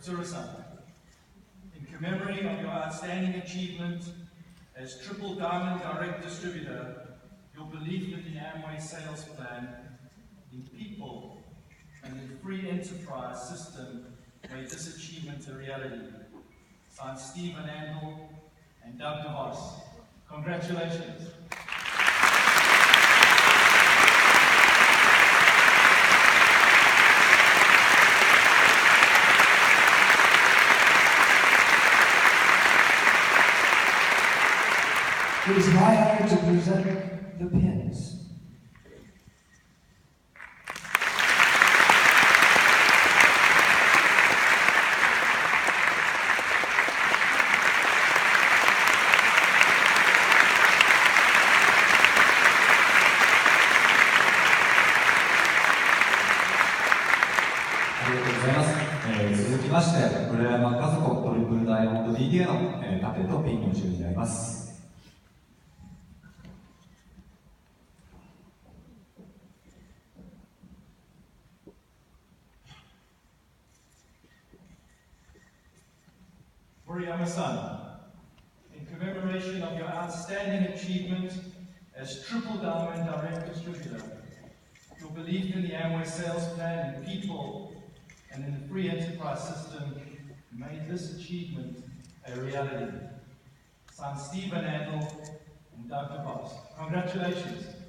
Katsura-san, in commemorating of your outstanding achievement as Triple Diamond Direct Distributor, your belief in the Amway sales plan, in people, and in free enterprise system made this achievement a reality. Signed, Stephen Andel and Doug DeVos. Congratulations. It is my honor to present the pins.ありがとうございます。続きまして、村山和子トリプルダイヤモンド DDA の盾とピンの順になります。Moriyama-san, in commemoration of your outstanding achievement as Triple Diamond Direct Distributor, your belief in the Amway sales plan, in people, and in the free enterprise system made this achievement a reality. Signed, Stephen Andel and Doug DeVos. Congratulations.